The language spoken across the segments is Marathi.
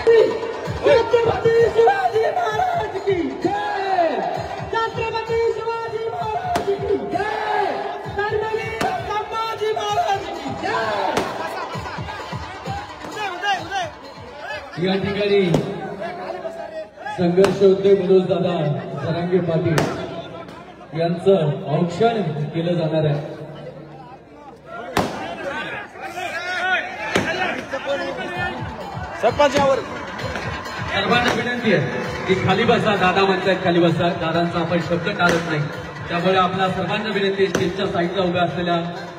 छत्रपती शिवाजी महाराज की जय, छत्रपती शिवाजी महाराज की जय, धर्मवीर संभाजी महाराज की जय। या ठिकाणी संघर्ष होते मनोज दादा जरांगे पाटील यांचं औक्षण केलं जाणार आहे। सरपंचावर सर्वांना विनंती आहे की खाली बसा, दादा म्हणतात खाली बसा, दादांचा आपण शब्द टाळत नाही, त्यामुळे आपल्या सर्वांना विनंती आहे स्टेजच्या साईडला उभ्या असलेल्या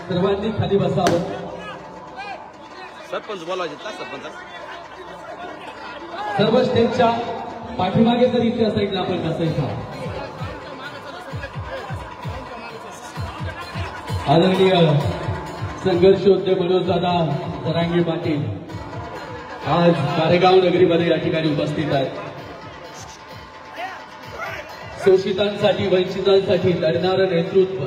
सर्वांनी खाली बसावं। सरपंच बोलायचे का सरपंच? सर्व स्टेजच्या पाठीमागे तर इथे साईडला आपण बसायचं। आदरणीय संघर्ष होते मनोज दादा जरांगे पाटील आज कारेगाव नगरीमध्ये या ठिकाणी उपस्थित आहेत। शोषितांसाठी वंचितांसाठी लढणारं नेतृत्व,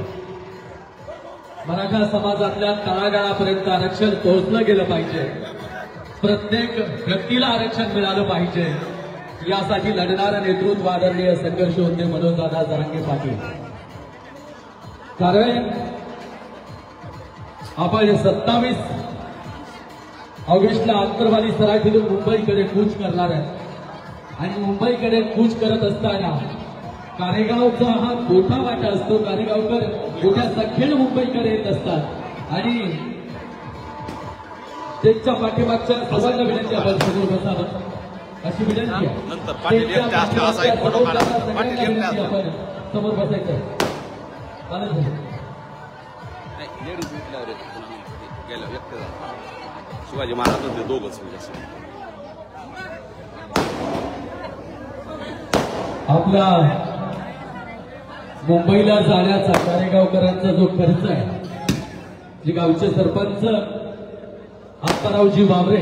मराठा समाजातल्या तळागाळापर्यंत आरक्षण पोहोचलं गेलं पाहिजे, प्रत्येक व्यक्तीला आरक्षण मिळालं पाहिजे, यासाठी लढणारं नेतृत्व आदरणीय संघर्ष होते मनोज दादा जरांगे पाटील। कारण आपण 27 ऑगस्टला आंतरवाली सराठीतून मुंबईकडे कूच करणार आहे आणि मुंबईकडे कूच करत असताना कारेगावचा हा मोठा वाटा असतो। कारेगावकर मोठ्या संख्येने मुंबईकडे येत असतात आणि स्टेजच्या पाठीमागच्या सर्वांना विनंती आपण समोर बसावं अशी विनंती आहे। आपण समोर बसायचं। शिवाजी महाराज ते दोघच आपला मुंबईला जाण्याचा कारेगावकरांचा जो खर्च आहे, जे गावचे सरपंच आप्पारावजी वावरे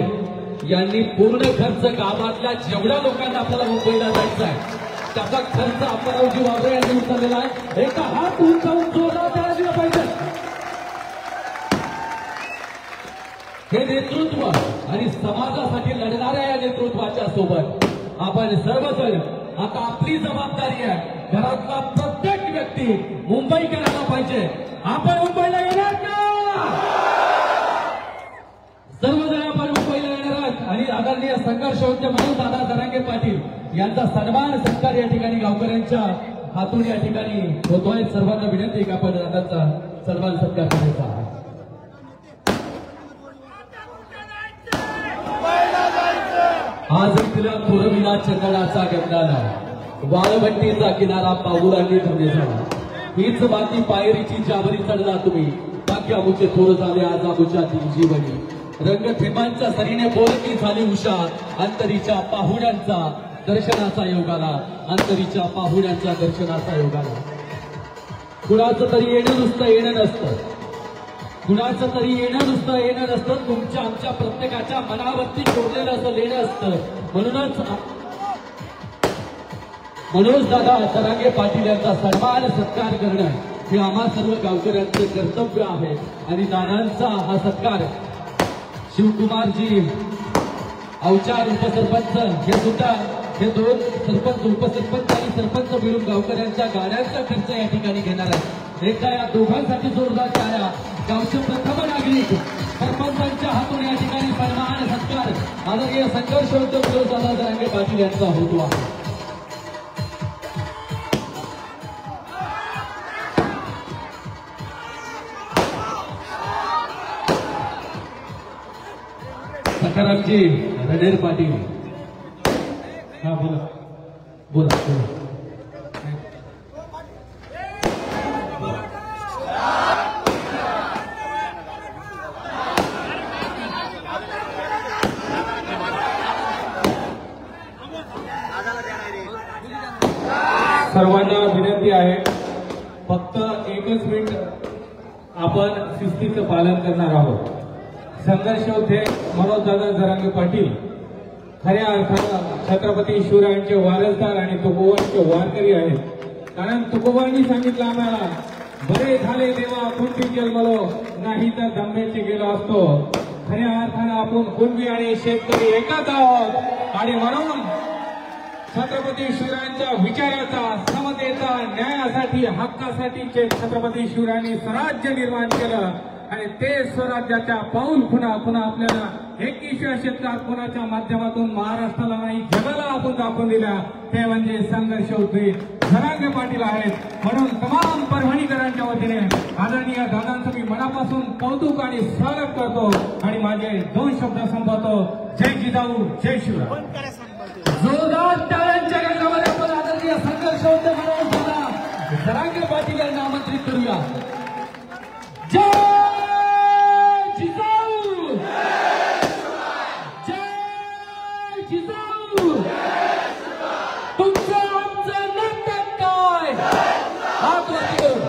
यांनी पूर्ण खर्च गावातल्या जेवढ्या लोकांना आपल्याला मुंबईला जायचं आहे त्याचा खर्च आप्पारावजी वावरे यांनी उचललेला आहे। एका हात उंचावून जोरदार त्याला दिला पाहिजे। हे नेतृत्व आणि समाजासाठी लढणाऱ्या या नेतृत्वाच्या सोबत आपण सर्वजण आता आपली जबाबदारी आहे, घरातला प्रत्येक व्यक्ती मुंबई करायला पाहिजे। आपण मुंबईला येणार का? सर्वजण आपण मुंबईला येणार आहात आणि आदरणीय संघर्ष होते मनोज दादा जरांगे पाटील यांचा सन्मान सत्कार या ठिकाणी गावकऱ्यांच्या हातून या ठिकाणी होतोय। सर्वांना विनंती की आपण दादाचा सन्मान सत्कार करायचा आहे। आज तिला पुरविला चंदनाचा गंगाला, वाळवंटीचा किनारा पाऊलांनी धुणे झाला, हीच माती पायरीची ज्यावरी चढला तुम्ही, बाकी आमुचे थोर झाले आज आमुच्या ती जीवनी, रंगथेमांच्या सरीने बोलकी झाली उषा, अंतरीच्या पाहुण्यांचा दर्शनाचा योगाला, अंतरीच्या पाहुण्यांच्या दर्शनाचा योगाला। कुणाचं तरी येणं नुसतं येणं नसतं, कुणाचं तरी येणं नुसतं येणं नसतं, तुमच्या आमच्या प्रत्येकाच्या मनावरती कोरलेलं असं लेणं असतं। म्हणूनच मनोज दादा जरांगे पाटील यांचा सन्मान सत्कार करणं हे आम्हा सर्व गावकऱ्यांचे कर्तव्य आहे आणि दादांचा हा सत्कार शिवकुमारजी अवचार उपसरपंच हे सुद्धा हे दोन सरपंच उपसरपंच आणि सरपंच मिळून गावकऱ्यांच्या गाड्यांचा खर्च या ठिकाणी घेणार आहे। एकदा या दोघांसाठी जोरदार टाळ्या। गावचे प्रथम नागरिक सरपंचांच्या हातून या ठिकाणी सन्मान सत्कार आदरणीय संघर्ष होतो मनोज दादा जरांगे पाटील यांचा होतो आहे। सकारामजी रणेर पाटील, हा बोला बोला बोला। सर्वांना विनंती आहे फक्त एकच मिनिट आपण शिस्तीचं पालन करणार आहोत। संघर्ष होते मनोज दादा जरांगे पाटील खऱ्या अर्थानं छत्रपती शिवरायांचे वारसदार आणि तुकोबांचे वारकरी आहेत। कारण तुकोबांनी सांगितलं आम्हाला, बरे झाले देवा कुंटी जन्मलो, नाही तर धम्मेची गेलो असतो। खऱ्या अर्थानं आपण कुणबी आणि शेतकरी एकच आहोत आणि म्हणून छत्रपती शिवरायांच्या विचाराचा, समतेचा, न्यायासाठी, हक्कासाठीचे छत्रपती शिवरायांनी स्वराज्य निर्माण केलं आणि ते स्वराज्याच्या पाऊल पुन्हा पुन्हा आपल्याला 21व्या शतकात पुण्याच्या माध्यमातून महाराष्ट्राला नाही जगाला आपण दाखवून दिला. ते म्हणजे संघर्ष होते जरांगे पाटील आहेत. म्हणून तमाम परभणीकरांच्या वतीने आदरणीय दादांचं मी मनापासून कौतुक आणि स्वागत करतो आणि माझे 2 शब्द संपवतो. जय जिजाऊ, जय शिवराय. जोरदार टाळ्यांच्या गजरामध्ये आपण आदरणीय संघर्ष होते म्हणून जरांगे पाटील यांना आमंत्रित करूया. जय जिजाऊ, जय जिजाऊ. तुमचं आमचं नाटक काय? हात वरती करून.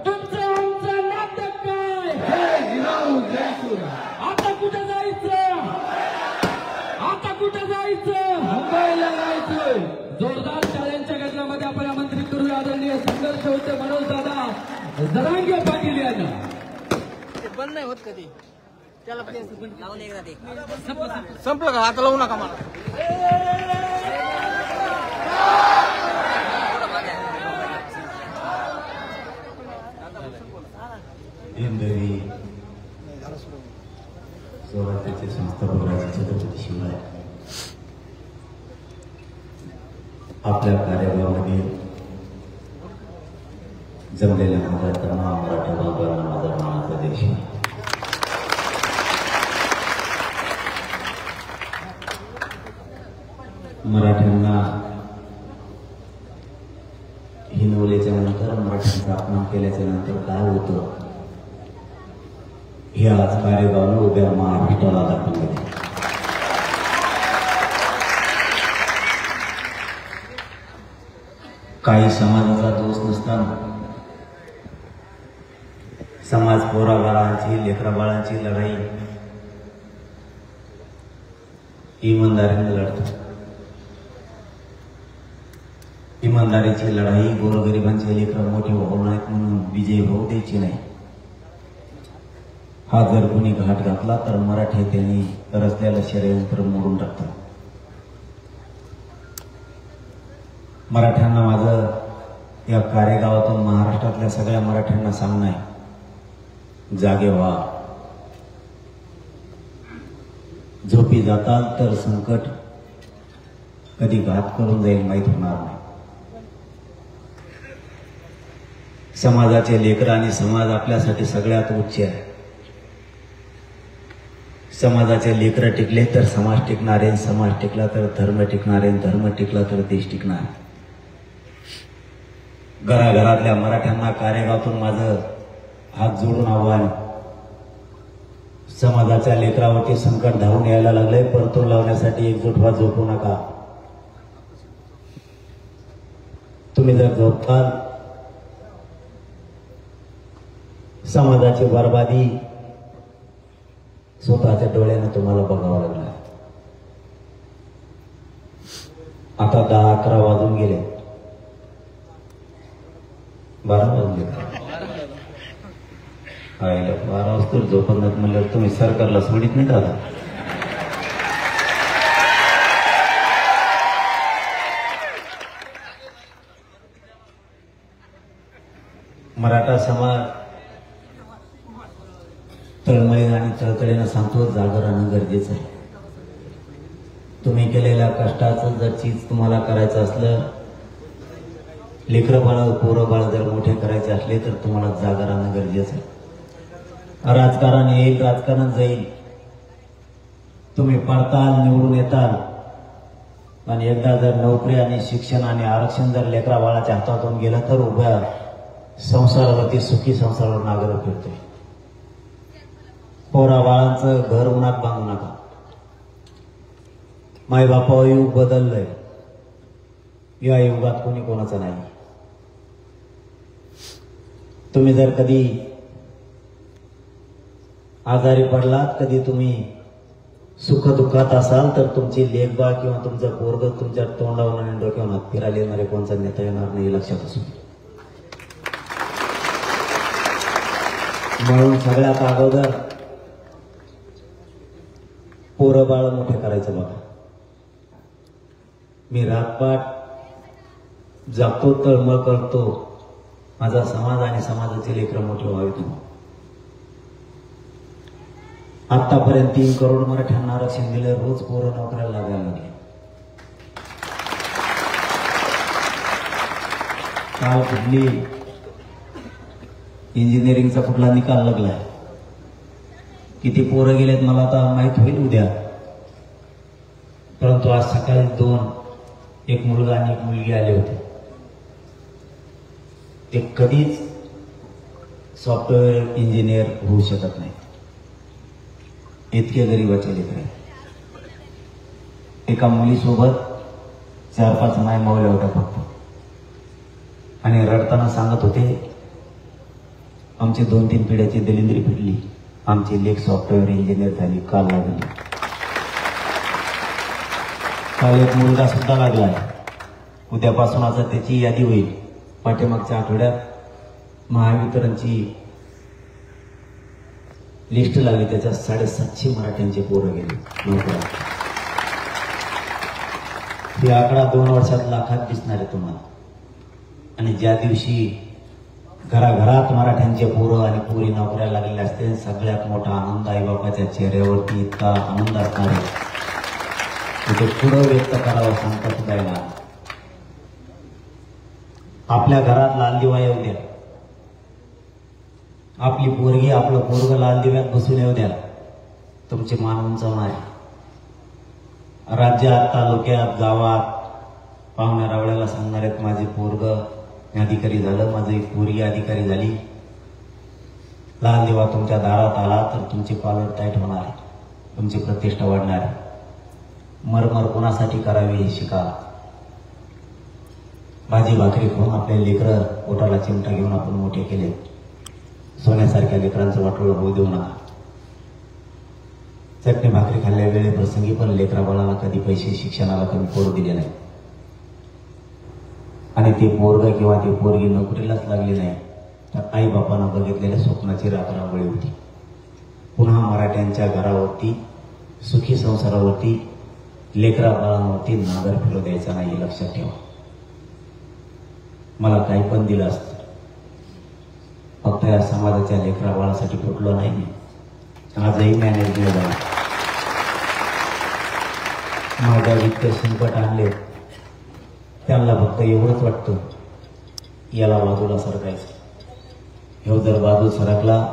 तुमचं आमचं नाटक काय? जय जिजाऊ, जय शिवराय. आता कुठं जायचं? आता कुठं जायचं? मुंबईला जायचं. जोरदार टाळ्यांच्या गजरामध्ये आपण आमंत्रित करूया आदरणीय संघर्ष होते मनोज दादा जरांगे पाटील यांना. बंद नाही होत कधी त्याला लावून एकदा ते संपलं का? आता लावू नका मला. हिंदवी स्वराज्याचे संस्थापक राजे छत्रपती शिवराय आपल्या कार्यालयामध्ये जमलेल्या मराठ्यांना, मराठा बांधवांना माझा मानाचा देश. मराठ्यांना हिनवल्याच्या नंतर, मराठ्यांचा अपमान केल्याच्या नंतर काय होतं हे आज कार्यगावानं उभ्या महाराष्ट्राला दाखवून दिले. काही समाजाचा दोष नसताना समाज पोराबाळांची, लेकराबाळांची लढाई इमानदारीने लढतो. इमानदारीची लढाई गोरगरिबांचे लेकरं मोठे होऊ नयेत म्हणून विजय होऊ द्यायची नाही. हा जर कोणी घाट घातला तर मराठे त्यांनी रचलेलं षडयंत्र मोडून टाकतात. मराठ्यांना माझं या कार्यगावातून महाराष्ट्रातल्या सगळ्या मराठ्यांना सांगणं आहे, जागे व्हा. झोपी जाताल तर संकट कधी घात करून जाईल माहीत होणार नाही. समाजाचे लेकर आणि समाज आपल्यासाठी सगळ्यात उच्च आहे. समाजाचे लेकर टिकले तर समाज टिकणार आहे, समाज टिकला तर धर्म टिकणार आहे, धर्म टिकला तर देश टिकणार आहे. घराघरातल्या मराठ्यांना कार्यगावातून माझं हात जोडून आव्हान, समाजाच्या लेकरावरती संकट धावून यायला लागलंय, परतून लावण्यासाठी एकजूट व्हा, झोपू नका. तुम्ही जर झोपताल समाजाची बर्बादी स्वतःच्या डोळ्याने तुम्हाला बघावं लागलं. आता 10-11 वाजून गेले, 12 वाजून गेले. 12 वाजता झोपत नाही म्हणल्यावर तुम्ही सरकारला सोडित नाही दादा. मराठा समाज तळमळीने आणि तळतळीनं सांगतो, जागर राहणं गरजेचं आहे. तुम्ही केलेल्या कष्टाचं जर चीज तुम्हाला करायचं असलं, लेकरं बाळ पोरं बाळ जर मोठे करायचे असले तर तुम्हाला जागा राहणं गरजेचं आहे. राजकारण येईल, राजकारण जाईल, तुम्ही पडताल, निवडून येताल, आणि एकदा जर नोकरी आणि शिक्षण आणि आरक्षण जर लेकरा बाळाच्या हातातून गेलं तर उभ्या संसारावरती सुखी संसारावर नागर फिरतोय. पोरा बाळांचं घर उन्हात बांधू नका. मायबापा युग बदललंय, या युगात कोणी कोणाचं नाही. तुम्ही जर कधी आजारी पडलात, कधी तुम्ही सुखदुःखात असाल तर तुमची लेखबाळ किंवा तुमचं पोरग तुमच्या तोंडावर आणि डोक्यावर हात फिरायला येणारे कोणचा नेता येणार नाही, लक्षात असू. म्हणून सगळ्यात अगोदर पोरं बाळ मोठे करायचं बघा. मी रातपाट जागतो, तळमळ करतो, माझा समाज आणि समाजाचे लेकरं मोठे व्हावेत. आतापर्यंत 3 करोड मराठ्यांना आरक्षण दिले, रोज पोरं नोकऱ्याला लागायला लागले. काल कुठली इंजिनिअरिंगचा कुठला निकाल लागलाय, किती पोरं गेलेत मला आता माहित होईल उद्या. परंतु आज सकाळी 2 एक मुलगा आणि एक मुलगी आले होते. ते कधीच सॉफ्टवेअर इंजिनियर होऊ शकत नाही, इतके गरीबाचे लेकर आहेत. एका मुलीसोबत 4-5 माय मावल्या होत्या फक्त, आणि रडताना सांगत होते, आमची 2-3 पिढ्याची दलिंद्री फिरली, आमची लेख सॉफ्टवेअर इंजिनियर झाली, काल लागली. काल एक मुलगा सुद्धा लागला. उद्यापासून आता त्याची यादी होईल. पाठीमागच्या आठवड्यात महावितरणची लिस्ट लागली, त्याच्यात 750 मराठ्यांचे पोरं गेले नोकऱ्या. हे आकडा 2 वर्षात लाखात दिसणार आहे तुम्हाला. आणि ज्या दिवशी घराघरात मराठ्यांचे पोरं आणि पोरी नोकऱ्या लागलेल्या असते, सगळ्यात मोठा आनंद आई बापाच्या चेहऱ्यावरती इतका आनंद असणार आहे ते पुढं व्यक्त करावं सांगता सुद्धा येणार. आपल्या घरात लाल दिवा येऊ द्या, आपली पोरगी आपलं पोरग लाल दिव्यात बसून येऊ द्या, तुमचे मान उंचावणार. राज्यात, तालुक्यात, गावात पाहुण्या रावळ्याला सांगणार आहेत, माझे पोरग अधिकारी झालं, माझी पोरगी अधिकारी झाली. लाल दिवा तुमच्या दारात आला तर तुमची कॉलर टाईट होणार आहे, तुमची प्रतिष्ठा वाढणार आहे. मरमर कोणासाठी करावी हे शिका. भाजी भाकरी खाऊन आपले लेकरं पोटाला चिमटा घेऊन आपण मोठे केले. सोन्यासारख्या लेकरांचं वाटोळं होऊ देऊ नका. चटणी भाकरी खाल्ल्या वेळे प्रसंगी पण लेकरा बाळाला कधी पैसे शिक्षणाला कमी पडू दिले नाही. आणि ते पोरग किंवा ती पोरगी नोकरीलाच लागली नाही तर आई बापांना बघितलेल्या स्वप्नाची रात्रावळी होती. पुन्हा मराठ्यांच्या घरावरती, सुखी संसारावरती, लेकरा बाळांवरती नागर फिरू द्यायचा नाही, हे लक्षात ठेवा. मला काही पण दिलं असतं, फक्त या समाजाच्या लेकरा बाळासाठी फुटलो नाही. आजही मॅनेज केलं झालं. माझ्या इतके संकट आणले, त्यांना फक्त एवढंच वाटतं, याला बाजूला सरकायचं. हे जर बाजू सरकला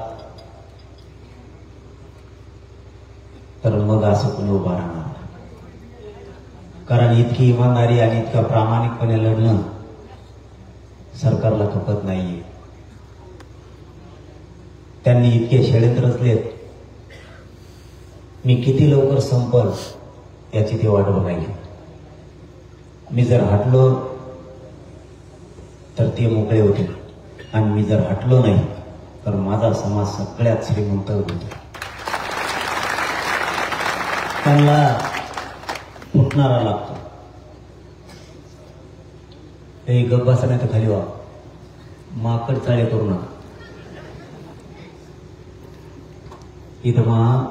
तर मग असं कोणी उभा राहणार. कारण इतकी इमानदारी आणि इतका प्रामाणिकपणे लढणं सरकारला खपत नाहीये. त्यांनी इतके षडयंत्र रचलेत, मी किती लवकर संपल याची ते वाट बघायली. मी जर हटलो तर ते मोकळे होते, आणि मी जर हटलो नाही तर माझा समाज सगळ्यात श्रीमंत होतो. त्यांना फुटणारा लागतो. हे गप्प बसण्यात खाली व्हा, माकड चाळे करू नका. इथं महा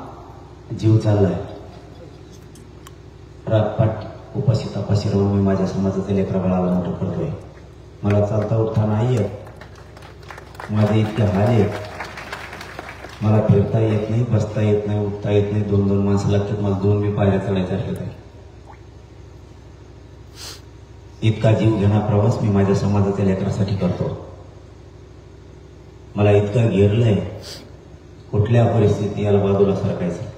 जीव चाललाय. रातपाट उपाशी तापाशी राहून मी माझ्या समाजाचे लेकरा बाळाला मोठं करतोय. मला चालता उठता नाही येत, माझे इतके हाल आहेत. मला फिरता येत नाही, बसता येत नाही, उठता येत नाही. 2-2 माणसं लागतात मला. 2 मी पायऱ्या चढायच्या आहेत. इतका जीव घेणा प्रवास मी माझ्या समाजाच्या लेकरासाठी करतो. मला इतकं घेरलंय, कुठल्या परिस्थितीत याला बाजूला सरकायचं.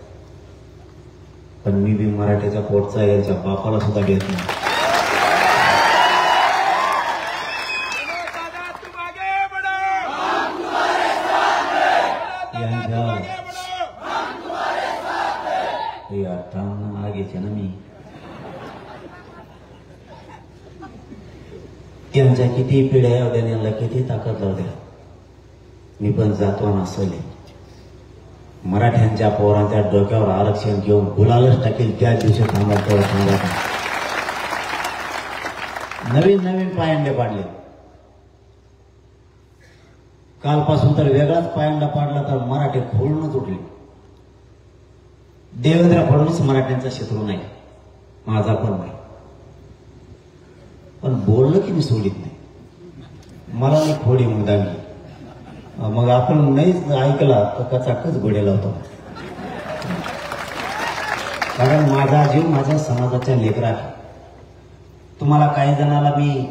पण मी बी मराठ्याच्या पोटचा, याच्या बापाला सुद्धा घेत नाही. आगेचे ना मी. त्यांच्या किती पिढ्या येऊ द्या, यांना किती ताकद लावू द्या, मी पण जातो नसले. मराठ्यांच्या पोरांच्या डोक्यावर आरक्षण घेऊन गुलालच टाकेल त्या दिवशी थांबा. नवीन नवीन पायंडे पाडले. कालपासून तर वेगळाच पायंडा पाडला तर मराठी खोळूनच उठले. देवेंद्र फडणवीस मराठ्यांचा शत्रू नाही, माझा पण नाही. पण बोललं की मी सोडित नाही. मला नाही खोडी मुदामी. मग आपण नाहीच ऐकला तर कचाकच गोडे लावतो. कारण माझा जीव माझ्या समाजाच्या लेकरात. तुम्हाला काही जणाला मी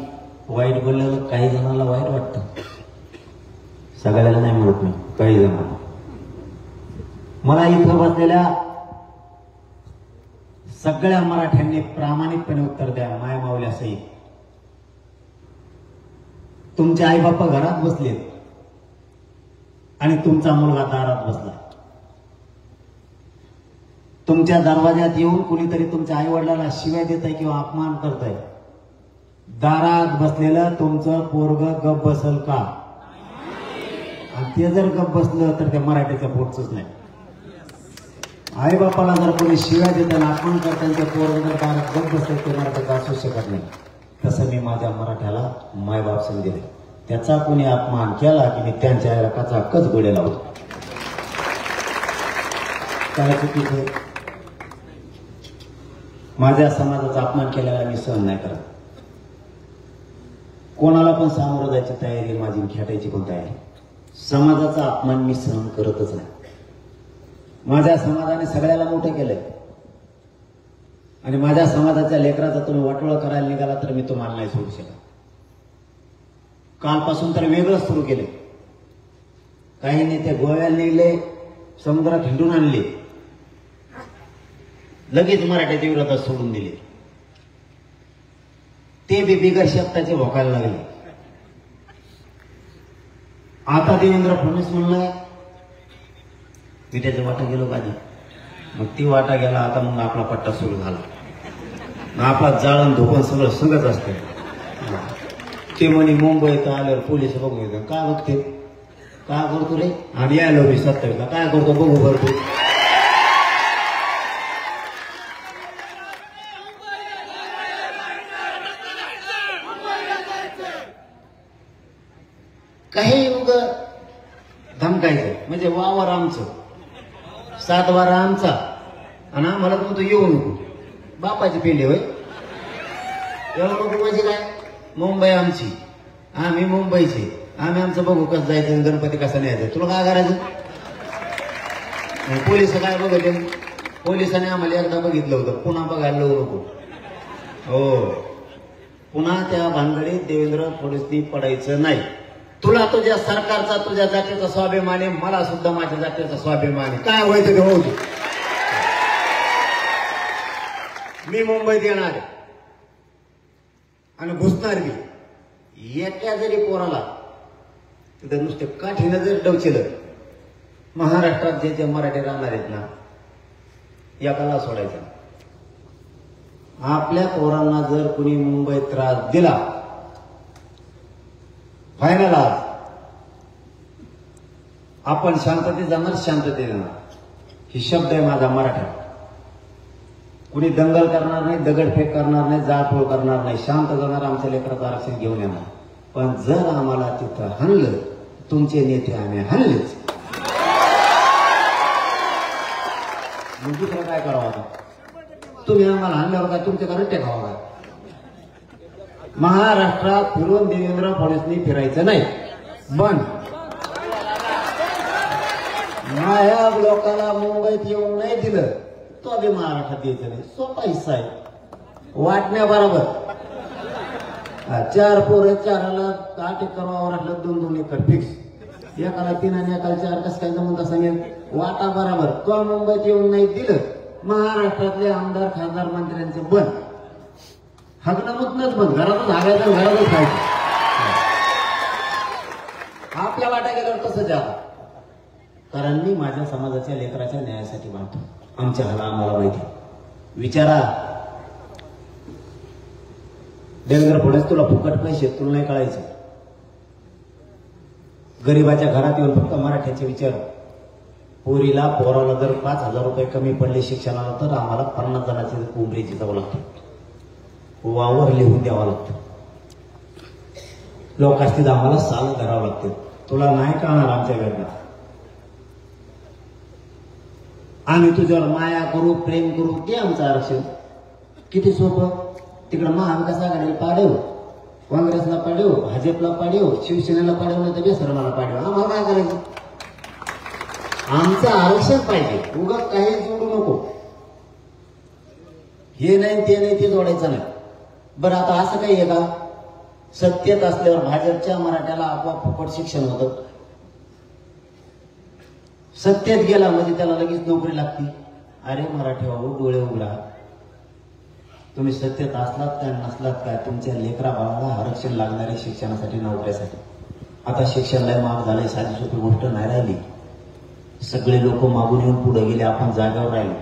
वाईट बोललेलं, काही जणाला वाईट वाटतं, सगळ्याला नाही म्हणत मी, काही जणांना. मला इथं बसलेल्या सगळ्या मराठ्यांनी प्रामाणिकपणे उत्तर द्या. माय माऊल्या सहित तुमचे आई बाप्पा घरात बसलेत आणि तुमचा मुलगा दारात बसला. तुमच्या दरवाज्यात येऊन कुणीतरी तुमच्या आई वडिलांना शिव्या देत आहे किंवा अपमान करत आहे. दारात बसलेलं तुमचं पोरग गप बसल का? आणि ते जर गप बसलं तर त्या मराठीचं पोटच नाही. आई बापाला जर कोणी शिव्या देताना अपमान करताना ते पोरग जर दारात गप बसलं ते मराठीचं असू शकत नाही. तसं मी माझ्या मराठ्याला मायबाप समजेल. त्याचा कोणी अपमान केला की मी त्यांच्या आईला कचाकच गोडे लावतो. काय चुकीचं? माझ्या समाजाचा अपमान केल्याला मी सहन नाही करत. कोणाला पण सामोरं जायची तयारी माझी, खेटायची पण तयारी. समाजाचा अपमान मी सहन करतच नाही. माझ्या समाजाने सगळ्याला मोठं केलंय आणि माझ्या समाजाच्या लेकराचा तुम्ही वाटोळं करायला निघाला तर मी तुम्हाला नाही सोडू शकत. कालपासून तर वेगळंच सुरू केले. काही नेते गोव्याला निघले, समुद्रात हिंडून आणले, लगेच मराठ्याच्या विरोधात सोडून दिले. ते बी बिगर शब्दाचे भोकायला लागले. आता देवेंद्र फडणवीस म्हणलं मी त्याच्या वाटा गेलो पाहिजे. मग ती वाटा गेला. आता मग आपला पट्टा सुरू झाला. आपला जाळण धोपण सगळं सगळंच असतं. ते म्हणे मुंबईत आल्यावर पोलीस बघू येतं. काय बघते, काय करतो रे? आणि यायला मी 27 काय करतो बघू करतो. काही उग धमकायचं म्हणजे वावर आमचं, 7 वारा आमचा आणि आम्हाला म्हणतो येऊ नको. बापाची पेंडे होय येऊ नको म्हणजे काय? मुंबई आमची, आम्ही मुंबईचे, आम्ही आमचं बघू कसं जायचं, गणपती कसा न्यायचं. तुला काय करायचं? पोलिस काय बघते? पोलिसांनी आम्हाला एकदा बघितलं होतं, पुन्हा बघायला लावू नको. हो, पुन्हा त्या भानगडीत देवेंद्र फडणवीसनी पडायचं नाही. तुला तुझ्या सरकारचा, तुझ्या जातीचा स्वाभिमान आहे, मला सुद्धा माझ्या जातीचा स्वाभिमान आहे. काय व्हायचं ते होऊ दे. मी मुंबईत येणार आहे आणि घुसणार बी. एका जरी पोराला तिथं नुसते काठीनं जर डवचिलं, महाराष्ट्रात जे जे मराठी राहणार आहेत ना, एकाला सोडायचं. आपल्या पोरांना जर कुणी मुंबईत त्रास दिला, फायनल आज आपण शांततेत जाणार, शांततेत येणार. ही शब्द आहे माझा मराठा. कुणी दंगल करणार नाही, दगडफेक करणार नाही, जाळपोळ करणार नाही, शांत जाणार, आमच्या लेकराचं आरक्षण घेऊन येणार. पण जर आम्हाला तिथं हाणलं, तुमचे नेते आम्ही हाणलेच. मग दुसरं काय करावं? आता तुम्ही आम्हाला हाणल्यावर काय तुमच्या घरात टेकावं काय? महाराष्ट्रात फिरून देवेंद्र फडणवीसनी फिरायचं नाही, बंद. माझ्या लोकांना मुंबईत येऊन नाही दिलं, तो बी महाराष्ट्रात यायचं नाही. सोपा हिस्सा आहे वाटण्याबरोबर. 4 पोरं, 4ला 8 एकर वावरातलं 2-2 एकर फिक्स. एकाला 3 आणि एकाला 4 कसं काय जमून सांगेल? वाटा बरोबर. तो मुंबईत येऊन नाही दिलं, महाराष्ट्रातले आमदार, खासदार, मंत्र्यांचे बंद. हगणमुतनच बंद. घरातच हागायचं, घरातच खायचं. आपल्या वाटा गेल्यावर तसं जा. कारण मी माझ्या समाजाच्या लेकराच्या न्यायासाठी बांधतो. आमच्या हाला आम्हाला माहिती. विचारा देवेंद्र फडणवीस, तुला फुकट पैसे तुला नाही कळायचं. गरीबाच्या घरात येऊन फक्त मराठ्याचे विचार. पोराला जर 5,000 रुपये कमी पडले शिक्षणाला तर आम्हाला 50 जणांची कोंबडीची जावं लागतं, वावर लिहून द्यावं लागतं. लोकांनी आम्हाला साल करावं लागते. तुला नाही कळणार आमच्या वेळेला. आम्ही तुझ्यावर माया करू, प्रेम करू, ते आमचं आरक्षण. किती सोपं. तिकडं महाविकास आघाडीला पाडेव काँग्रेसला पाडव, भाजपला पाडव, शिवसेनेला पाडव, नाही तर बेसरणाला पाडव. आम्हाला काय करायचं? आमचं आरक्षण पाहिजे. उगा काही जोडू नको. हे नाही ते नाही ते जोडायचं नाही. बरं आता असं काही आहे का? सत्तेत असल्यावर भाजपच्या मराठ्याला आपोआप फुकट शिक्षण होतं. सत्तेत गेला म्हणजे त्याला लगेच नोकरी लागते. अरे मराठी बाबू, डोळे उघडा. तुम्ही सत्तेत असलात काय नसलात काय, तुमच्या लेकरा बाळाला आरक्षण लागणारे शिक्षणासाठी, नोकऱ्यासाठी. आता शिक्षण लय महाग झालंय, साधी सोपी गोष्ट नाही राहिली. सगळे लोक मागून येऊन पुढे गेले, आपण जागेवर राहिलो.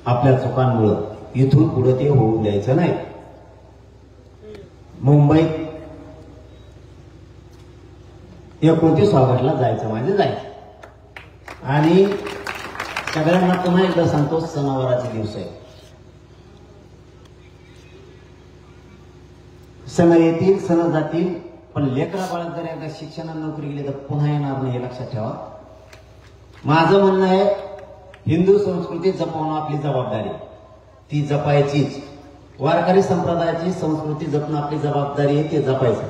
आपल्या चुकांमुळं इथून पुढे ते होऊ द्यायचं नाही. मुंबईत 29 ऑगस्टला जायचं म्हणजे जायचं. आणि सगळ्यांना पुन्हा एकदा सांगतो, सणावाराचे दिवस आहे. सण येतील, सण जातील, पण लेकरा बाळात जर एकदा शिक्षणात नोकरी गेली तर पुन्हा येणार नाही, हे लक्षात ठेवा. माझं म्हणणं आहे, हिंदू संस्कृती जपवणं आपली जबाबदारी, ती जपायचीच. वारकरी संप्रदायाची संस्कृती जपणं आपली जबाबदारी आहे, ते जपायचं.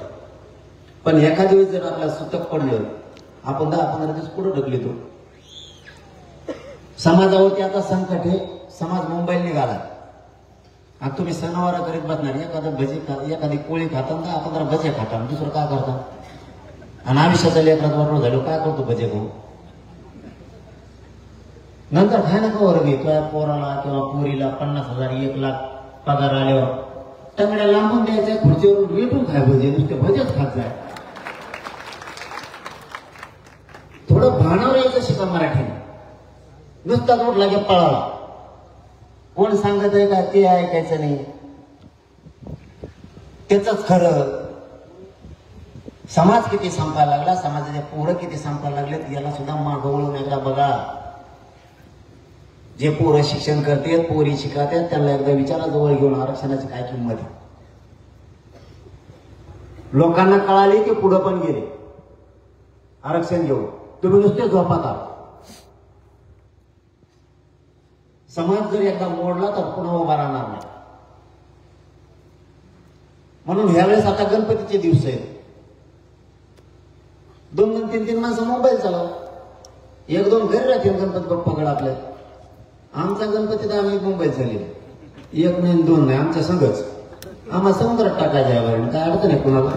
पण एखाद्या वेळेस जर आपल्याला सुतक पडलं, आपण 10-15 दिवस पुढे ढकलतो. समाजावरती आता संकट आहे. समाज मुंबईला निघाला. आता तुम्ही सणावारा करीत बसणार, एखादं भजी एखादी पोळी खाता, 10-15 भजे खाता, दुसरं काय करता? आणि आयुष्याच्या लेकरात वाटलं झालं काय करतो भजे खाऊन? नंतर काय नका वर्ग किंवा पोराला किंवा पोरीला 50,000 1 लाख पगार आल्यावर टंगड्या लांबून द्यायच्या, खुर्चीवरून वेटून खाय भजे, नुसते भजेच खात जाय. थोडं भानावर यायचं शिका मराठीने. नुसता जोड लागे पळाला. कोण सांगत आहे का ते ऐकायचं नाही. त्याच खरं. समाज किती संपायला लागला, समाजाचे पोरं किती संपायला लागलेत, याला सुद्धा मागं वळून एकदा बघा. जे पोरं शिक्षण करतात, पोरी शिकतात, त्यांना एकदा विचारा जवळ घेऊन आरक्षणाची काय किंमत आहे. लोकांना कळाली की पुढं पण गेले आरक्षण घेऊन. तुम्ही नुसते झोपाता. समाज जर एकदा मोडला तर पुन्हा उभा राहणार नाही. म्हणून ह्यावेळेस आता गणपतीचे दिवस आहेत. 2-2, 3-3 माणसं मोबाईल चालव. 1-2 घरी राहतील गणपती बाप्पाकडे आपल्या. आमचा गणपती तर आम्ही मुंबईत झालेला. 1 नाही 2 नाही, आमच्या संघच. आम्हाला समुद्रात टाकायचं आहे, काय अडचण आहे कुणाला?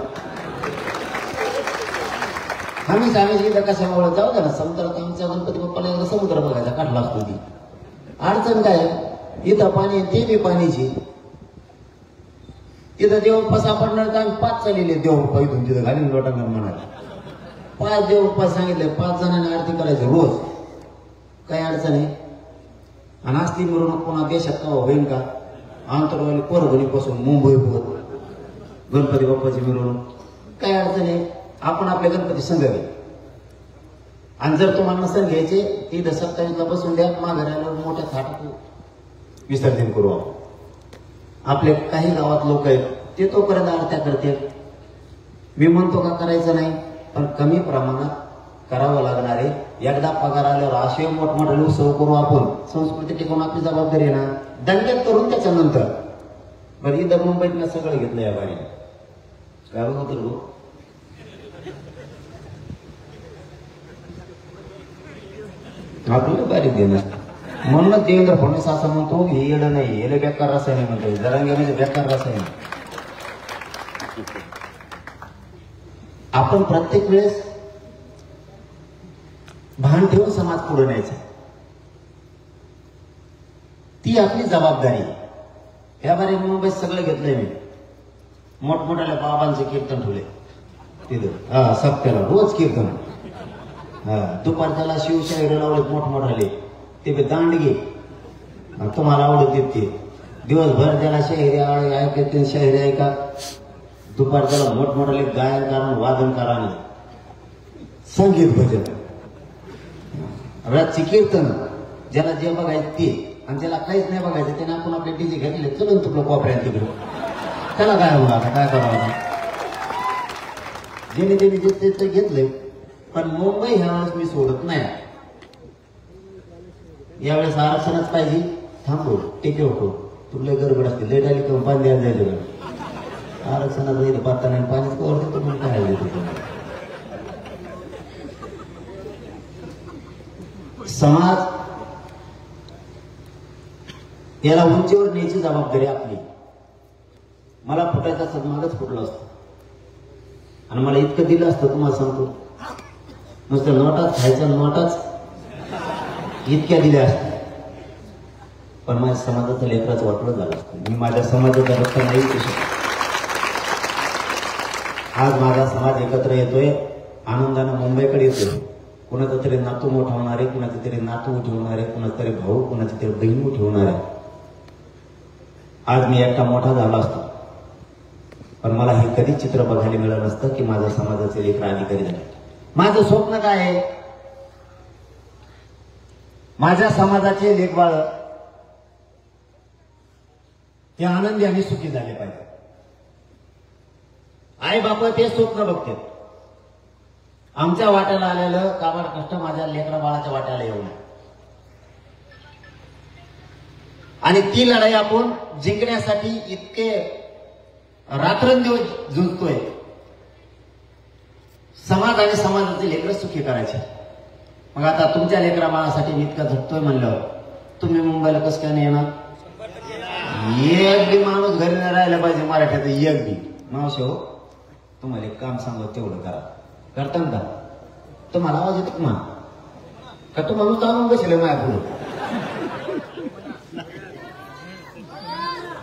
आम्ही इथं कशामुळे जाऊ द्या ना समुद्रात. आमच्या गणपती बाप्पाला एकदा समुद्र बघायचा काढला असतो. ती अडचण काय? इथं पाणी, ते बी पाणीची. इथं देवप्पा सापडणार तर आम्ही 5 चाललेले देवप्पा इथून तिथं घालून लोटांना म्हणाले. 5 देवप्पा सांगितले, 5 जणांनी आरती करायचं रोज. काय अडचण आहे? आणि असली मिरवणूक पुन्हा देशात का होईल का? आंतरवाली परभणीपासून मुंबई पोहोच गणपती बाप्पाची मिरवणूक. काय अडचण आहे? आपण आपले गणपती संघ घे. आणि जर तुम्हाला नसेल घ्यायचे, तिथं 27ला बसून द्या. माघारी आल्यावर मोठ्या थाटात विसर्जन करू आपण. आपले काही गावात लोक आहेत ते तोपर्यंत आरत्या करते. मी म्हणतो का करायचं नाही, पण कमी प्रमाणात करावं लागणार आहे. एकदा पगार आल्यावर असे मोठमोठे उत्सव करू आपण. संस्कृती टिकवून आपली जबाबदारी ना. दंगेत करून त्याच्यानंतर. बरं इथं मुंबईत मी सगळं घेतलं या बारीने. काय होतं आपल्याला बारीक देणार. म्हणून देवेंद्र फडणवीस असं म्हणतो, हे येडं नाही, येले बेकार रसायन म्हणतो. जरांगे म्हणजे बेकार रसायन. आपण प्रत्येक वेळेस भान ठेवून समाज पुढे न्यायचा, ती आपली जबाबदारी. याबारे मुंबईत सगळं घेतलंय मी. मोठमोठ्या बाबांचे कीर्तन ठेवले तिथं. सप्त्याला रोज कीर्तन. दुपारच्याला शिवशाहीर लावलेत मोठमोठाले. ते दांडगे तुम्हाला आवडत ते. दिवसभर त्याला शाहिरी ऐकते, शाहिरी ऐका. दुपारच्याला मोठमोठाले गायनकार, वादनकार, संगीत भजन, रातची कीर्तन. ज्याला जे बघायचं ते, आणि ज्याला काहीच नाही बघायचं त्याने आपण आपले डीजे घेतले, चलून तुला कोपऱ्यात तिकडे. त्याला काय होणार, आता काय करावं? जेणे जे ते घेतलंय. पण मुंबई ह्यावेळेस मी सोडत नाही. यावेळेस आरक्षणच पाहिजे. थांबू टेके होतो. तुला गडबड असते, लेट आली किंवा पाणी द्यायला जायचं. आरक्षणाचा इथे पत्ता नाही, पाणीच कवर देतो पण काय देतो. समाज याला उंचीवर न्यायची जबाबदारी आपली. मला फुटायचा सन्मानच फुटला असतो आणि मला इतकं दिलं असतं तुम्हाला सांगतो, नुसतं नोटाच खायचं, नोटाच इतक्या दिल्या असत्या, पण माझ्या समाजाचं लेकराचं वाटलं झालं असतं. मी माझ्या समाजाचा रस्ता नाही करू शकत. आज माझा समाज एकत्र येतोय, आनंदानं मुंबईकडे येतोय. कुणाचा तरी नातू मोठा होणार आहे, कुणाचा तरी नातू मोठी होणार आहे, कुणाचा तरी भाऊ, कुणाची तरी बहीण मोठी होणार आहे. आज मी एकटा मोठा झाला असतो, पण मला हे कधीच चित्र बघायला मिळालं नसतं की माझ्या समाजाचे लेकर अधिकारी झाले. माझं स्वप्न काय आहे, माझ्या समाजाचे लेकबाळ हे आनंदी आणि सुखी झाले पाहिजे. आई बाप ते स्वप्न बघते. आमच्या वाट्याला आलेलं काबाड कष्ट माझ्या लेकरा बाळाच्या वाट्याला येऊ नये आणि ती लढाई आपण जिंकण्यासाठी इतके रात्रंदिवस झुंजतोय. समाज आणि समाजाचे लेकर सुखी करायचे. मग आता तुमच्या लेकरा बाळासाठी मी इतका झटतोय म्हणल्यावर तुम्ही मुंबईला कसं काय नाही येणार? एक बी माणूस घरी नाही राहिला पाहिजे मराठ्यात, एक बी. मावशी हो, तुम्हाला एक काम सांगतो तेवढं करा. करता का? तुम्हाला आवाज येतो का तुम्हाला जाणून बसले माझ्या पुढे?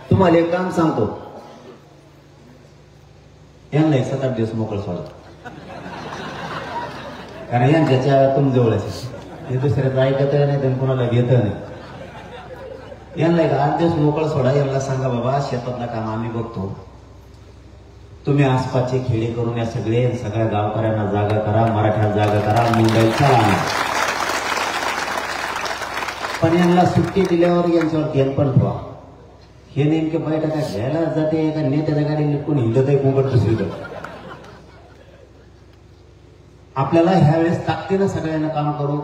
तुम्हाला एक काम सांगतो, यांना 7-8 दिवस मोकळ सोडा, कारण यांच्या तुम जवळच हे दुसऱ्याचं ऐकत नाही तर कोणाला घेत नाही. यांना एक 8 दिवस मोकळ सोडा. यांना सांगा बाबा शेतातलं काम आम्ही बघतो, तुम्ही आसपासचे खेडे करून या सगळ्या गावकऱ्यांना जागा करा, मराठ्याला जागा करा, मुंबईत चला. पण यांना सुट्टी दिल्यावर यांच्यावर ध्यान पण ठेवा. हे नेमके बैठका काय घ्यायला जाते का नेत्याच्या गाडी निघून हिंडत आहे कोंबड दुसरीकडे. आपल्याला ह्या वेळेस ताकदीनं सगळ्यांना काम करू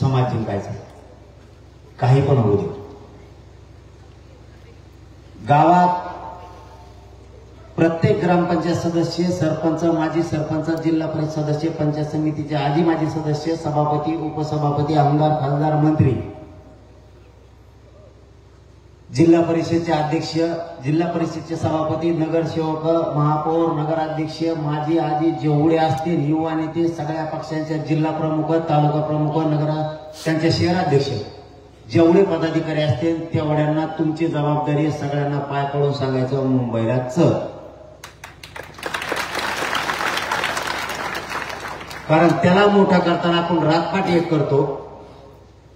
समाज जिंकायचा, काही पण होऊ दे. गावात प्रत्येक ग्रामपंचायत सदस्य, सरपंच, माजी सरपंच, जिल्हा परिषद सदस्य, पंचायत समितीचे आजी माजी सदस्य, सभापती, उपसभापती, आमदार, खासदार, मंत्री, जिल्हा परिषदेचे अध्यक्ष, जिल्हा परिषदेचे सभापती, नगरसेवक, महापौर, नगराध्यक्ष, माजी आजी जेवढे असतील, युवा नेते, सगळ्या पक्षांच्या जिल्हा प्रमुख, तालुका प्रमुख, त्यांचे शहराध्यक्ष, जेवढे पदाधिकारी असतील तेवढ्यांना तुमची जबाबदारी सगळ्यांना पाय पडून सांगायचं मुंबईला चल. कारण त्याला मोठा करताना आपण रातपाट एक करतो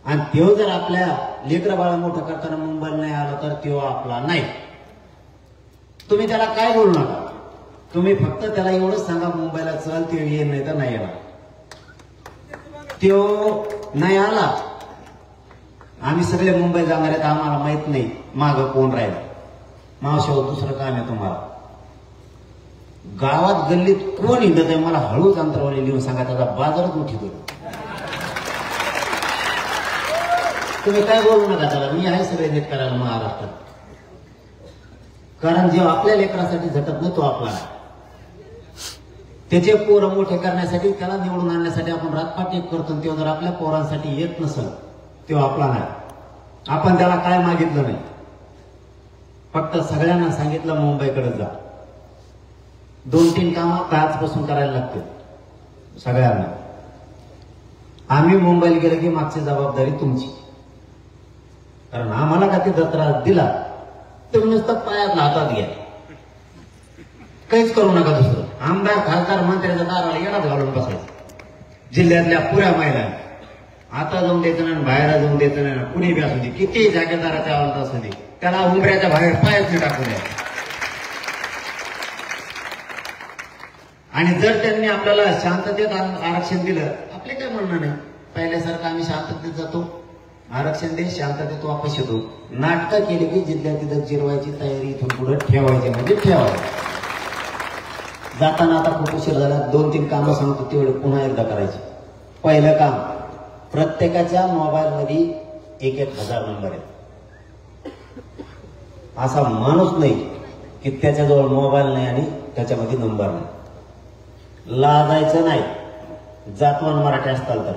आणि तो जर आपल्या लेकरा बाळा मोठं करताना मुंबईला नाही आला तर तो आपला नाही. तुम्ही त्याला काय बोलू नका, तुम्ही फक्त त्याला एवढंच सांगा मुंबईला चल, ते येईल नाही तर नाही येणार. तो नाही आला, आम्ही सगळे मुंबई जाणार आहेत, आम्हाला माहित नाही माग कोण राहिलं. मावशी दुसरं काम आहे तुम्हाला, गावात गल्लीत कोण हिंडत आहे मला हळूच अंतरावली लिहून सांगा, त्याचा बाजारच मोठी करू. तुम्ही काय बोलू नका त्याला, मी आहे सगळे नीट करायला महाराष्ट्रात. कारण जेव्हा आपल्या लेकरासाठी झटत नाही तो आपला आहे. त्याचे पोरं मोठे करण्यासाठी, त्याला निवडून आणण्यासाठी आपण रातपाट एक करतो. तेव्हा जर आपल्या पोरांसाठी येत नसेल तेव्हा आपला नाही. आपण त्याला काय मागितलं नाही, फक्त सगळ्यांना सांगितलं मुंबईकडे जा. 2-3 कामं आजपासून करायला लागतील सगळ्यांना. आम्ही मुंबईला गेलो की मागची जबाबदारी तुमची, कारण आम्हाला का ते त्रास दिला तर नुसतं पायात हातात घ्या, काहीच करू नका. दुसरं आमदार, खासदार, मंत्र्याच्या दाराला येणार घालून बसायचं. जिल्ह्यातल्या पुऱ्या महिलांना आता जाऊन द्यायचं नाही, बाहेर जाऊन द्यायचं नाही. कुणी बी असू दे, किती जागेदाराच्या आवडत असू दे, त्याला उंबऱ्याच्या बाहेर पायच टाकू द्या. आणि जर त्यांनी आपल्याला शांततेत आरक्षण दिलं, आपले काय म्हणणं नाही, पहिल्यासारखं आम्ही शांततेत जातो, आरक्षण दे, शांततेत वापस येतो. नाटकं केली की जिल्ह्यात तिथं जिरवायची तयारी इथून पुढे ठेवायची म्हणजे ठेवायची. जाताना आता खूप उशीर झाला, 2-3 कामं सांगतो तेवढे पुन्हा एकदा करायचे. पहिलं काम, प्रत्येकाच्या मोबाईल मध्ये 1-1 हजार नंबर आहे. असा माणूस नाही की त्याच्याजवळ मोबाईल नाही आणि त्याच्यामध्ये नंबर नाही. लाजायचं नाही. जातवान मराठी असताल तर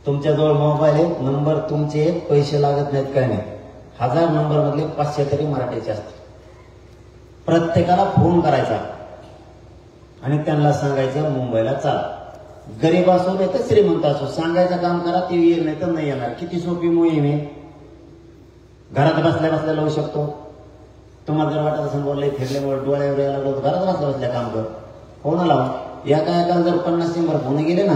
तुमच्याजवळ मोबाईल आहे, नंबर तुमचे आहेत, पैसे लागत नाहीत, काय नाही. 1000 नंबर मधले 500 तरी मराठीचे असतात. प्रत्येकाला फोन करायचा आणि त्यांना सांगायचं मुंबईला चला. गरीब असो नाही तर श्रीमंत असो, सांगायचं काम करा, ते येईल नाही तर नाही येणार. किती सोपी मोहीम आहे. घरात बसल्या बसल्या लावू शकतो. तुम्हाला जर वाटत असेल बोललंय फिरल्यामुळे डोळ्यावर यायला लागलो तर घरात बसल्या बसल्या काम कर. फोन लावा. एका जर 50-100 फोन गेले ना,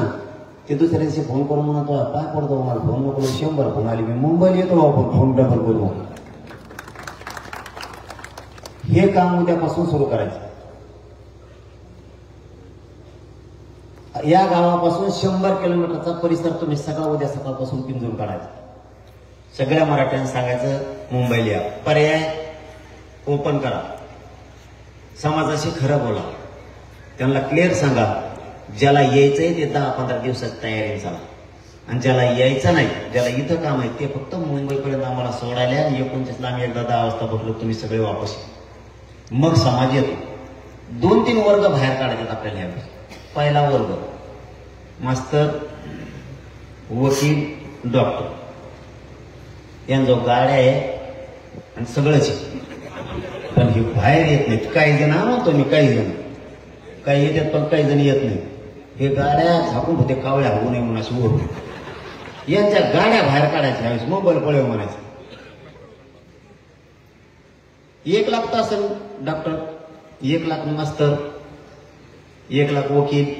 ते दुसऱ्या दिवशी फोन करून म्हणतो पाय पडतो मला फोन नको, 100 फोन आले, मी मुंबईला येतो आपण फोन डबल करू. हे काम उद्यापासून सुरू करायचं. या गावापासून 100 किलोमीटरचा परिसर तुम्ही सगळा उद्या सकाळपासून पिंजून काढायचा. सगळ्या मराठ्यांना सांगायचं मुंबईला या. पर्याय ओपन करा. समाजाशी खरं बोला. त्यांना क्लिअर सांगा. ज्याला यायचंय ते 10-15 दिवसात तयारी चाला. आणि ज्याला यायचं नाही, ज्याला इथं काम आहे ते फक्त मुंबईपर्यंत आम्हाला सोडायला. आणि 29ला आम्ही एकदा 10 वाजता बसलो, तुम्ही सगळे वापस. मग समाज येतो. 2-3 वर्ग बाहेर काढायचे आपल्याला यावेळेस. पहिला वर्ग मास्तर, वकील, डॉक्टर यांजो गाड्या आहे आणि सगळंच. पण हे बाहेर येत नाहीत. काही जण आणतो मी, काही येतात पण काही जण येत नाही. हे गाड्या झाकून होते, कावळ्या होऊ नये म्हणून अशी ओढ. यांच्या गाड्या बाहेर काढायच्या वेळेस मोबाईल पळव म्हणायचं. 1 लाख तर असेल डॉक्टर, 1 लाख मास्तर, 1 लाख वकील,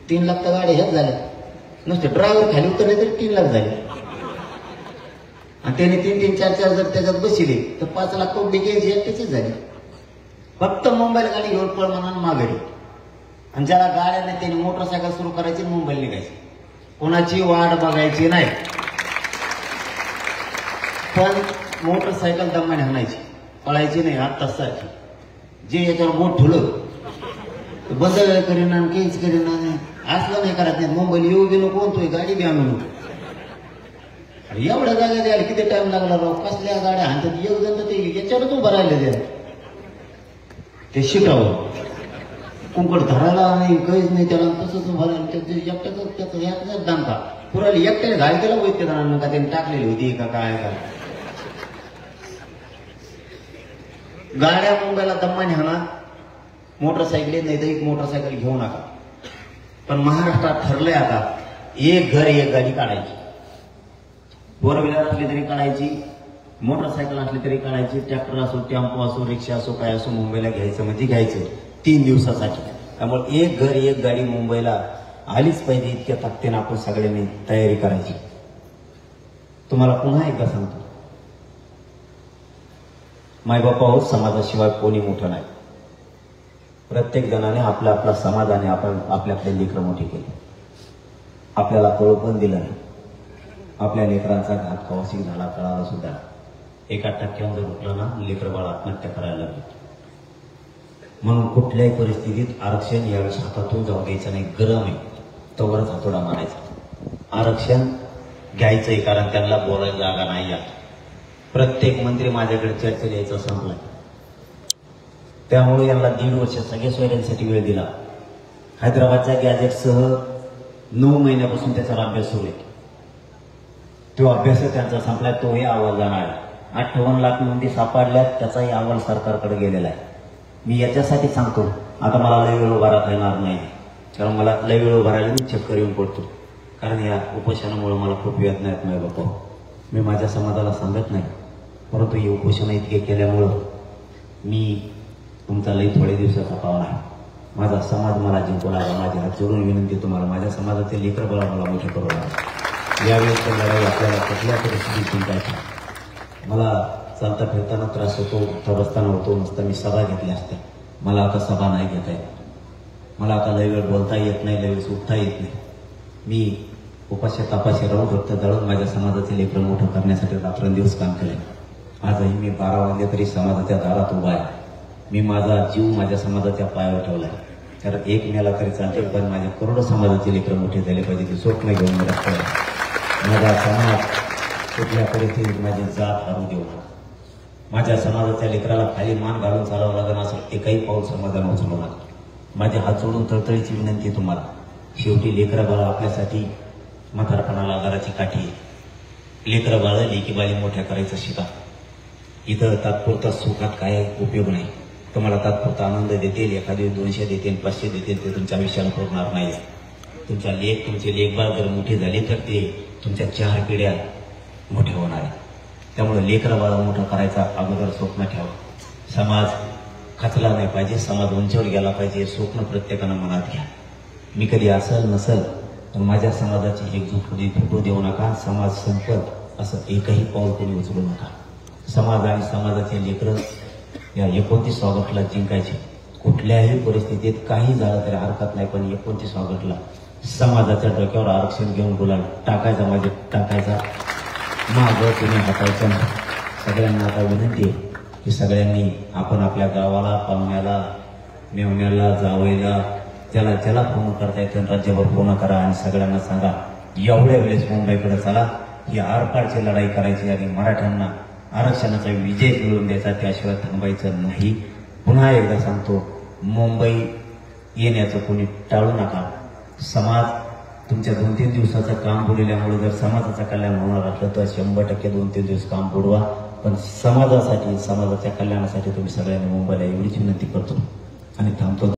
3 लाख तर गाड्या ह्याच झाल्या. नुसते ड्रायव्हर खाली उतरले तरी 3 लाख झाले. आणि त्याने 3-3, 4-4 जर त्याच्यात बसले तर 5 लाख पब्लिक यायची एकटीच झाली. फक्त मुंबईला गाडी घेऊन पळ म्हणून माघारी. आणि ज्याला गाड्या नाही त्याने मोटरसायकल सुरू करायची, मुंबईला निघायची. कोणाची वाट बघायची नाही. पण मोटरसायकल दमाने हाणायची, पळायची नाही. 8 तासाची जे याच्यावर बोट ठुलं बदल करीना, काहीच करीना, असलं नाही करत नाही. मुंबईला येऊ गेलो कोणतोय गाडी बी आणून. एवढ्या जागा द्यायला किती टाइम लागला राव. कसल्या गाड्या हाणतात. एक जण तर ते याच्यावरच उभं राहिले द्या ते शिकावं. कुंकड धरायला नाही, काहीच नाही. त्याला तसंच उभं राहिलं. एकट्याच दांका पुराली एकट्याने घाल केला वैद्य जणांना का त्यांनी टाकलेली होती का काय का. गाड्या मुंबईला दम्माने हाणा. मोटरसायकल नाही तर एक मोटरसायकल घेऊ नका. पण महाराष्ट्रात ठरलंय आता 1 घर 1 गाडी काढायची. 4 व्हीलर असली तरी काढायची, मोटरसायकल असली तरी काढायची, ट्रॅक्टर असो, टेम्पो असो, रिक्षा असो, काय असो, मुंबईला घ्यायचं म्हणजे घ्यायचं 3 दिवसासाठी. त्यामुळे 1 घर 1 गाडी मुंबईला आलीच पाहिजे. इतक्या ताकदीने आपण सगळ्यांनी तयारी करायची. तुम्हाला पुन्हा एकदा सांगतो, मायबापा हो, समाजाशिवाय कोणी मोठं नाही. प्रत्येक जणाने आपल्या आपला समाजाने आपण आपल्याकडे लेकरं मोठी केली. आपल्याला कळू पण दिलं नाही. आपल्या लेकरांचा घात कवासी झाला कळाला सुद्धा. 1% जर उठलं ना, लेकर बाळ आत्महत्या करायला लागली. म्हणून कुठल्याही परिस्थितीत आरक्षण यावेळेस हातातून जाऊ द्यायचं नाही. गरम आहे तोवरच हातोडा मारायचा. आरक्षण घ्यायचंय, कारण त्यांना बोलायला जागा नाही. प्रत्येक मंत्री माझ्याकडे चर्चेला यायचं संपलाय. त्यामुळे यांना 1.5 वर्ष सगळ्या सोयऱ्यांसाठी वेळ दिला. हैदराबादच्या गॅजेटसह 9 महिन्यापासून त्याचा अभ्यास सुरू आहे. तो अभ्यास त्यांचा संपलाय. तोही अहवाल जाणार आहे. 58 लाख नोंदी सापडल्यात, त्याचाही अहवाल सरकारकडे गेलेला आहे. मी याच्यासाठी सांगतो, आता मला लय वेळ उभा राहता येणार नाही. कारण मला लय वेळ उभा राहिला मी चक्कर येऊन पडतो. कारण या उपोषणामुळे मला खूप वेदना आहेत. नाही बापा, मी माझ्या समाजाला सांगत नाही, परंतु ही उपोषणं इतके केल्यामुळं मी तुमचा लई थोडे दिवसाचा पावला आहे. माझा समाज मला जिंकू लागला. माझी हात जोडून विनंती तुम्हाला, माझ्या समाजाचे लेकर बळा मला मोठे करू लागला. यावेळेस लढाई आपल्याला कुठल्या परिस्थितीत जिंकायची. मला चालता फिरताना त्रास होतो, उठता बसताना होतो. नुसतं मी सभा घेतल्या असत्या. मला आता सभा नाही घेता येत. मला आता लय वेळ बोलता येत नाही, लय वेळेस उठता येत नाही. मी उपाशी तापाशी राहून फक्त दळून माझ्या समाजाचे लेकर मोठं करण्यासाठी रात्रंदिवस काम केले. आजही मी 12 वाजले तरी समाजाच्या दारात उभा आहे. मी माझा जीव माझ्या समाजाच्या पायावर ठेवला आहे. तर 1 मेला तरी चालते, पण माझ्या करोडो समाजाचे लेकर मोठे झाले पाहिजे. ते स्वप्न घेऊन मी रस्त्यावर. माझा समाज कुठल्या परिस्थितीत माझी जात हरू देऊ. माझ्या समाजाच्या लेकराला खाली मान घालून चालावं लागेल असं एकही पाऊल समाजानं उचलू नका. माझे हात जोडून तळतळीची विनंती आहे तुम्हाला. शेवटी लेकरं बाळं आपल्यासाठी म्हातारपणाला घराची काठी आहे. लेकरं बाळं लेकी बाळी मोठ्या करायचं शिका. इथं तात्पुरता सुखात काय उपयोग नाही. तुम्हाला तात्पुरता आनंद देतील, एखादी 200 देतील, 500 देतील, ते तुमच्या आयुष्याला पुरणार नाही. तुमचे लेकबाळ जर मोठे झाले तर ते तुमच्या 4 पिढ्या मोठे होणार आहे. त्यामुळे लेकरं बाळा मोठं करायचा अगोदर स्वप्न ठेवा. समाज खचला नाही पाहिजे, समाज उंचीवर गेला पाहिजे, स्वप्न प्रत्येकानं मनात घ्या. मी कधी असल नसल पण माझ्या समाजाची एकजूट कधी फुटू देऊ नका. समाज संपत असं एकही पाऊल कोणी उचलू नका. समाज आणि समाजाचे लेकरं या 29 ऑगस्टला जिंकायचे. कुठल्याही परिस्थितीत काही झालं तरी हरकत नाही, पण 29 ऑगस्टला समाजाच्या डोक्यावर आरक्षण घेऊन गुलाल टाकायचा, म्हणजे टाकायचा, मागं तुम्ही हटायचं नाही. सगळ्यांना आता विनंती आहे की सगळ्यांनी आपण आपल्या गावाला, पाहुण्याला, मेवण्याला, जावईला, ज्याला फोन करता येतं राज्यभर फोन करा आणि सगळ्यांना सांगा एवढ्या वेळेस मुंबईकडे चला. ही आरपारची लढाई करायची आणि मराठ्यांना आरक्षणाचा विजय मिळवून द्यायचा, त्याशिवाय थांबायचं नाही. पुन्हा एकदा सांगतो, मुंबई येण्याचं कोणी टाळू नका. समाज तुमच्या 2-3 दिवसाचं काम बुडवल्यामुळे जर समाजाचं कल्याण होणार असलं तर 100% 2-3 दिवस काम बुडवा, पण समाजासाठी, समाजाच्या कल्याणासाठी तुम्ही सगळ्यांनी मुंबईला एवढीच विनंती करतो आणि थांबतो.